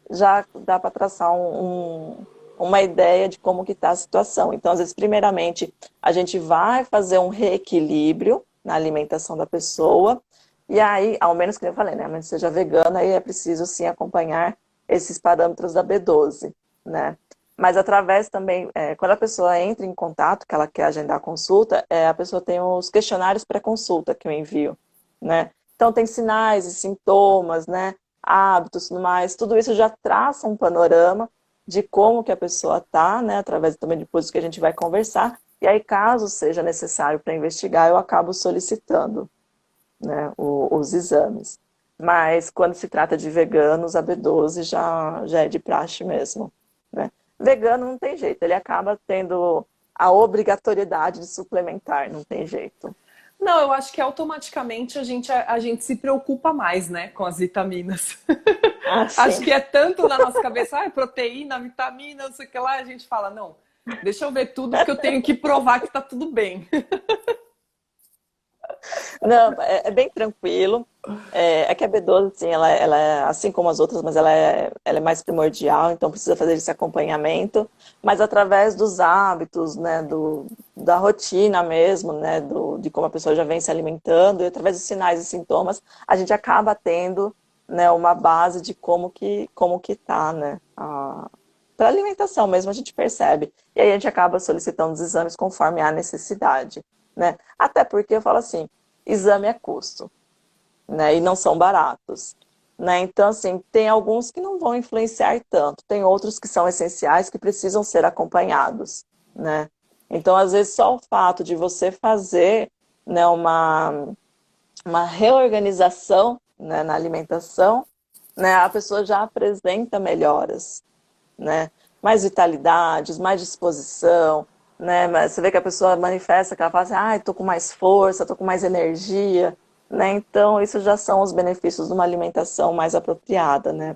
já dá para traçar uma ideia de como que está a situação. Então, às vezes, primeiramente, a gente vai fazer um reequilíbrio na alimentação da pessoa, e aí, ao menos que eu falei, né, mas seja vegana, aí é preciso sim acompanhar esses parâmetros da B12, né? Mas através também, quando a pessoa entra em contato, que ela quer agendar a consulta, a pessoa tem os questionários pré-consulta que eu envio, né? Então tem sinais e sintomas, né? Hábitos, tudo mais, tudo isso já traça um panorama de como que a pessoa está, né? Através também depois que a gente vai conversar. E aí, caso seja necessário para investigar, eu acabo solicitando, né, os exames. Mas quando se trata de veganos, a B12 já é de praxe mesmo, né? Vegano não tem jeito, ele acaba tendo a obrigatoriedade de suplementar, não tem jeito. Não, eu acho que automaticamente a gente se preocupa mais, né, com as vitaminas. Ah, Acho sim. que é tanto na nossa cabeça, proteína, vitamina, não sei o que lá, a gente fala, não, deixa eu ver tudo, porque eu tenho que provar que tá tudo bem. Não, é bem tranquilo. É que a B12, assim, ela é assim como as outras, mas ela é mais primordial, então precisa fazer esse acompanhamento. Mas através dos hábitos, né, da rotina mesmo, né, de como a pessoa já vem se alimentando, e através dos sinais e sintomas, a gente acaba tendo, né, uma base de como que tá, né, para alimentação mesmo a gente percebe. E aí a gente acaba solicitando os exames conforme a necessidade, né? Até porque eu falo assim, exame é custo, né? E não são baratos, né? Então, assim, tem alguns que não vão influenciar tanto, tem outros que são essenciais que precisam ser acompanhados, né? Então, às vezes, só o fato de você fazer, né, uma reorganização, né, na alimentação, né, a pessoa já apresenta melhoras, né? Mais vitalidades, mais disposição, né? Mas você vê que a pessoa manifesta que ela fala assim, ah, tô com mais força, tô com mais energia, né? Então, isso já são os benefícios de uma alimentação mais apropriada, né?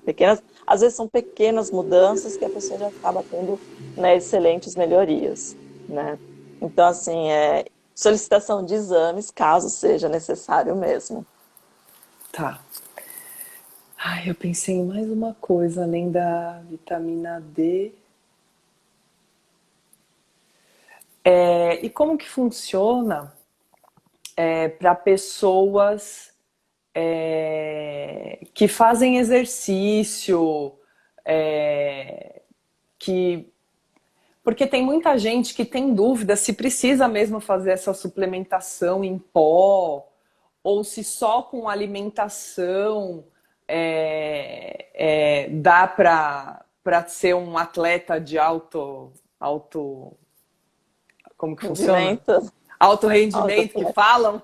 Às vezes são pequenas mudanças que a pessoa já acaba tendo, né, excelentes melhorias, né? Então, assim, solicitação de exames, caso seja necessário mesmo. Tá. Ai, eu pensei em mais uma coisa além da vitamina D. E como que funciona para pessoas que fazem exercício, é, que porque tem muita gente que tem dúvida se precisa mesmo fazer essa suplementação em pó ou se só com alimentação dá para ser um atleta de alto, como que funciona? Rendimento. Alto Alto rendimento que atleta. falam?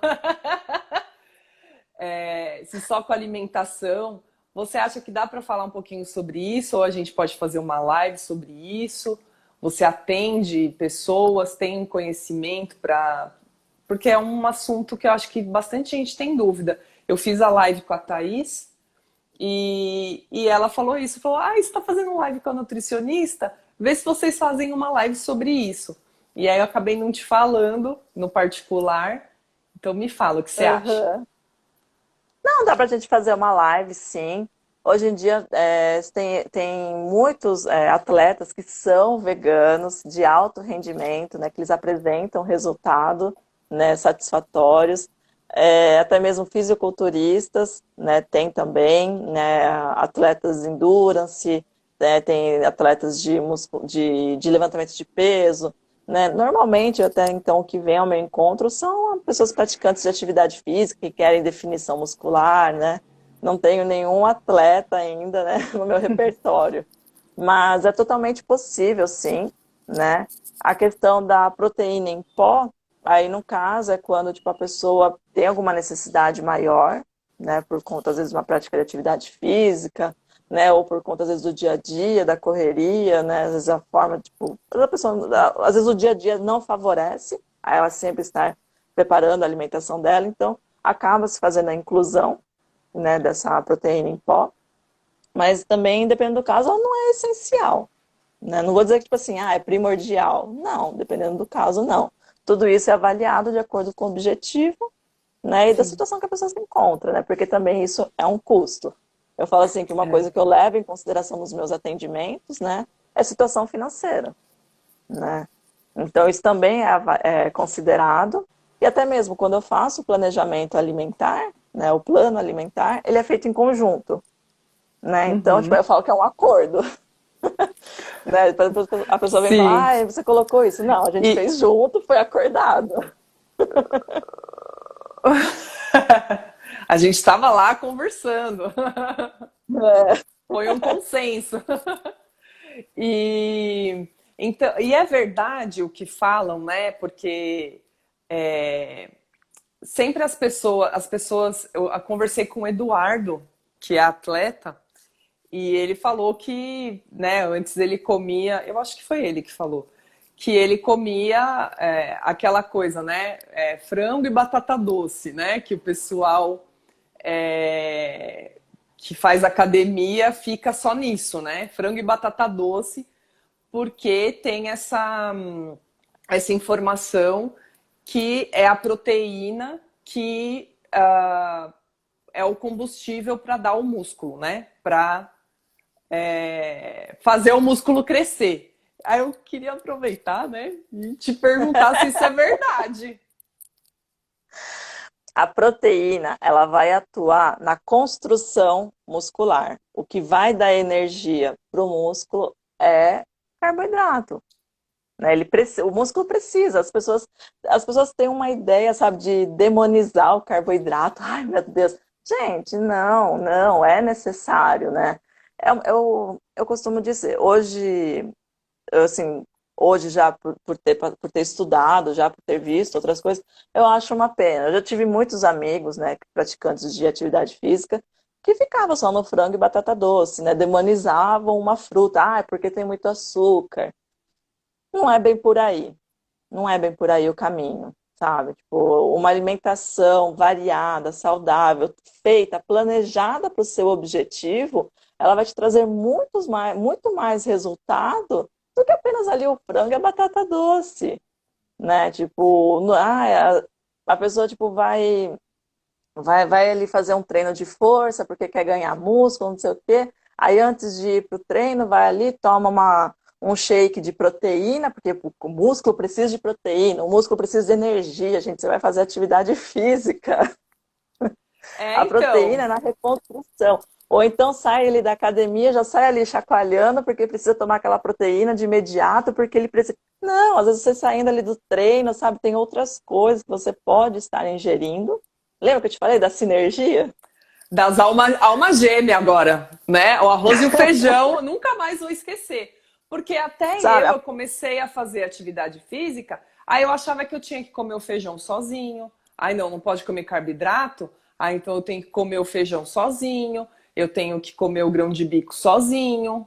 Se só com alimentação. Você acha que dá para falar um pouquinho sobre isso? Ou a gente pode fazer uma live sobre isso? Você atende pessoas, tem conhecimento para. Porque é um assunto que eu acho que bastante gente tem dúvida. Eu fiz a live com a Thaís e ela falou isso. Falou, você está fazendo live com a nutricionista? Vê se vocês fazem uma live sobre isso. E aí eu acabei não te falando no particular. Então me fala o que você acha. Uhum. Não, dá pra gente fazer uma live, sim. Hoje em dia tem muitos atletas que são veganos de alto rendimento, né, que eles apresentam resultado, né, satisfatórios. Até mesmo fisiculturistas, né, tem também, né, atletas endurance, né, tem atletas de levantamento de peso, né? Normalmente, até então, o que vem ao meu encontro são pessoas praticantes de atividade física que querem definição muscular, né? Não tenho nenhum atleta ainda, né, no meu repertório, mas é totalmente possível, sim, né? A questão da proteína em pó, aí no caso é quando tipo a pessoa tem alguma necessidade maior, né, por conta às vezes de uma prática de atividade física, né, ou por conta às vezes do dia a dia, da correria, né, às vezes a forma, tipo, a pessoa, às vezes o dia a dia não favorece a ela sempre estar preparando a alimentação dela, então acaba se fazendo a inclusão, né, dessa proteína em pó, mas também, dependendo do caso, ela não é essencial, né? Não vou dizer que, tipo assim, é primordial. Não, dependendo do caso, não. Tudo isso é avaliado de acordo com o objetivo, né, e da Sim. situação que a pessoa se encontra, né? Porque também isso é um custo. Eu falo assim que uma É. coisa que eu levo em consideração nos meus atendimentos, né, é a situação financeira, né? Então isso também é considerado, e até mesmo quando eu faço o planejamento alimentar, né, o plano alimentar, ele é feito em conjunto, né? Então, tipo, Uhum. eu falo que é um acordo, né? Depois a pessoa vem Sim. falar, você colocou isso. Não, a gente E fez junto, foi acordado. a gente estava lá conversando. É. Foi um consenso. E é verdade o que falam, né? Porque é, sempre as pessoas, eu conversei com o Eduardo, que é atleta, e ele falou que, né, antes ele comia, eu acho que foi ele que falou, que ele comia aquela coisa, né, frango e batata doce, né, que o pessoal é, que faz academia fica só nisso, né, frango e batata doce, porque tem essa informação que é a proteína que é o combustível para dar o músculo, né? Para fazer o músculo crescer. Aí eu queria aproveitar, né? E te perguntar se isso é verdade. A proteína, ela vai atuar na construção muscular. O que vai dar energia para o músculo é carboidrato. Né? O músculo precisa. As pessoas têm uma ideia, sabe, de demonizar o carboidrato. Ai, meu Deus. Gente, não, não, é necessário, né? Eu costumo dizer, assim, hoje já por ter estudado, já por ter visto outras coisas, eu acho uma pena. Eu já tive muitos amigos, né, praticantes de atividade física, que ficavam só no frango e batata doce, né, demonizavam uma fruta, porque tem muito açúcar. Não é bem por aí. Não é bem por aí o caminho, sabe? Tipo, uma alimentação variada, saudável, feita, planejada para o seu objetivo, ela vai te trazer muito mais resultado do que apenas ali o frango e a batata doce, né? Tipo, a pessoa tipo vai ali fazer um treino de força porque quer ganhar músculo, não sei o quê. Aí antes de ir para o treino, vai ali, toma um shake de proteína, porque o músculo precisa de proteína, o músculo precisa de energia, gente. Você vai fazer atividade física. A proteína Então. é na reconstrução. Ou então sai ali da academia, já sai ali chacoalhando, porque precisa tomar aquela proteína de imediato, porque ele precisa. Não, às vezes você saindo ali do treino, sabe, tem outras coisas que você pode estar ingerindo. Lembra que eu te falei da sinergia? Das alma gêmea agora, né? O arroz e o feijão, nunca mais vou esquecer. Porque até Sabe? eu comecei a fazer atividade física, aí eu achava que eu tinha que comer o feijão sozinho. Aí não pode comer carboidrato. Aí então eu tenho que comer o feijão sozinho, eu tenho que comer o grão de bico sozinho,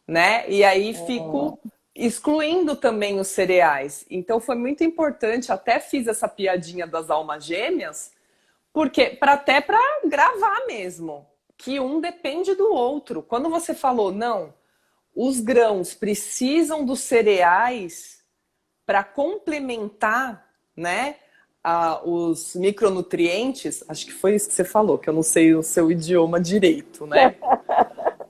né? E aí fico excluindo também os cereais. Então foi muito importante, até fiz essa piadinha das almas gêmeas, porque até para gravar mesmo, que um depende do outro. Quando você falou, não, os grãos precisam dos cereais para complementar, né, os micronutrientes, acho que foi isso que você falou, que eu não sei o seu idioma direito, né?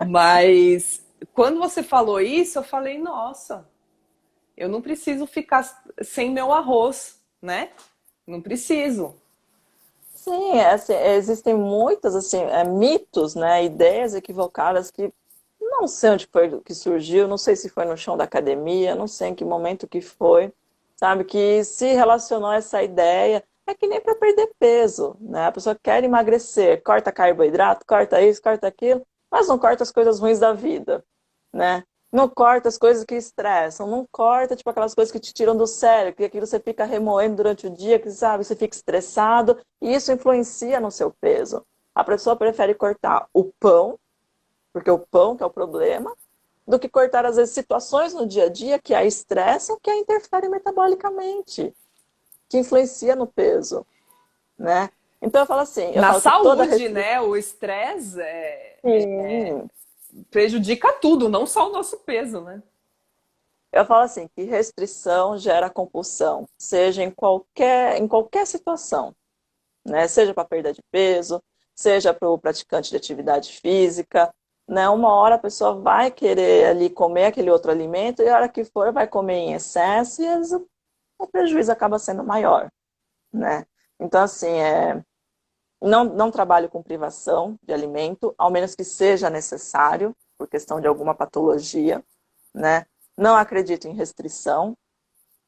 Mas quando você falou isso, eu falei, nossa, eu não preciso ficar sem meu arroz, né? Não preciso. Sim, assim, existem muitas assim, mitos, né, ideias equivocadas que não sei onde foi que surgiu, não sei se foi no chão da academia, não sei em que momento que foi, sabe, que se relacionou a essa ideia. É que nem para perder peso, né? A pessoa quer emagrecer, corta carboidrato, corta isso, corta aquilo, mas não corta as coisas ruins da vida, né? Não corta as coisas que estressam, não corta tipo aquelas coisas que te tiram do sério, que aquilo você fica remoendo durante o dia, que sabe, você fica estressado, e isso influencia no seu peso. A pessoa prefere cortar o pão, porque o pão que é o problema, do que cortar, às vezes, situações no dia a dia que a estressam, que a interferem metabolicamente, que influencia no peso, né? Então eu falo assim, eu Na falo que toda saúde, restrição... né? O estresse Sim. prejudica tudo, não só o nosso peso, né? Eu falo assim, que restrição gera compulsão, seja em qualquer situação, né? Seja para perda de peso, seja para o praticante de atividade física, né? Uma hora a pessoa vai querer ali comer aquele outro alimento e a hora que for vai comer em excesso e às vezes o prejuízo acaba sendo maior, né? Então, assim, não trabalho com privação de alimento, ao menos que seja necessário, por questão de alguma patologia, né? Não acredito em restrição,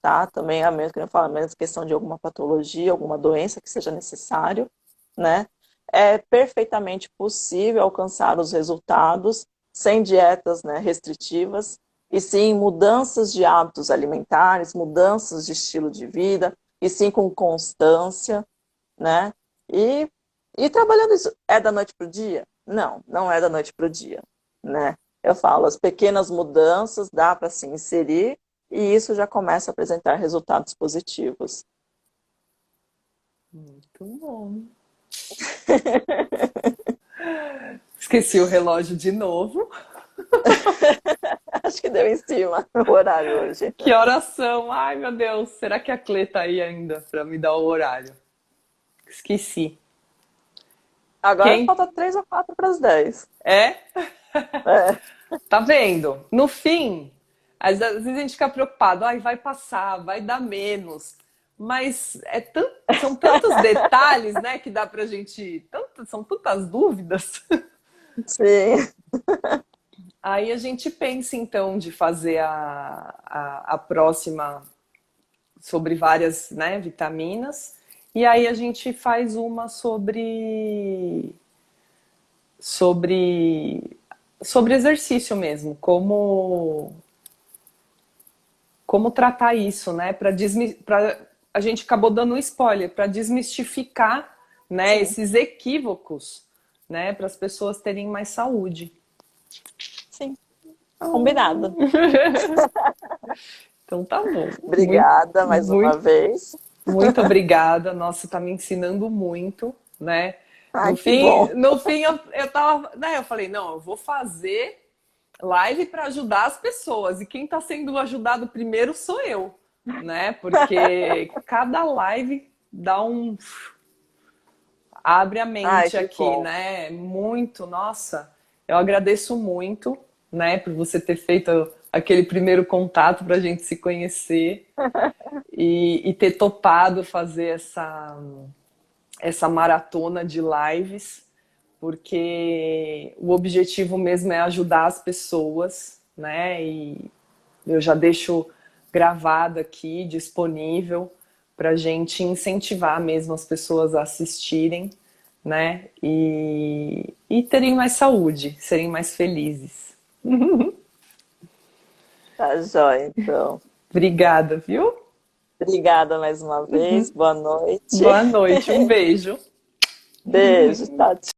tá? Também, a menos que eu falo, a menos questão de alguma patologia, alguma doença que seja necessário, né? É perfeitamente possível alcançar os resultados sem dietas, né, restritivas, e sim mudanças de hábitos alimentares, mudanças de estilo de vida, e sim com constância, né? E, e trabalhando isso. É da noite para o dia? Não, não é da noite para o dia, né? Eu falo, as pequenas mudanças dá para se inserir e isso já começa a apresentar resultados positivos. Muito bom. Esqueci o relógio de novo. Acho que deu em cima o horário hoje. Que horas são? Ai, meu Deus. Será que a Clê tá aí ainda para me dar o horário? Esqueci. Agora Quem? falta 3 ou 4 para as 10. É? É, Tá vendo? No fim, às vezes a gente fica preocupado, ai, vai passar, vai dar menos. Mas são tantos detalhes, né, que dá pra gente. São tantas dúvidas. sim. Aí a gente pensa então de fazer a próxima sobre várias, né, vitaminas. E aí a gente faz uma sobre sobre exercício mesmo, como tratar isso, né? A gente acabou dando um spoiler para desmistificar, né, Sim, esses equívocos, né, para as pessoas terem mais saúde. sim. Combinado. Então tá bom. Muito, Obrigada mais uma muito, vez. muito obrigada. Nossa, você tá me ensinando muito, né? Ai, que bom. No fim eu tava, né, eu falei, não, eu vou fazer live para ajudar as pessoas. E quem está sendo ajudado primeiro sou eu, né? Porque cada live dá um abre a Ai, mente que aqui, bom. né? Muito, nossa. Eu agradeço muito, né, por você ter feito aquele primeiro contato para a gente se conhecer e ter topado fazer essa maratona de lives, porque o objetivo mesmo é ajudar as pessoas, né? E eu já deixo gravado aqui, disponível, para a gente incentivar mesmo as pessoas a assistirem, né? E terem mais saúde, serem mais felizes. Tá joia, então. Obrigada, viu? Obrigada mais uma vez. Boa noite. Boa noite, um beijo. Beijo. Tchau, tchau.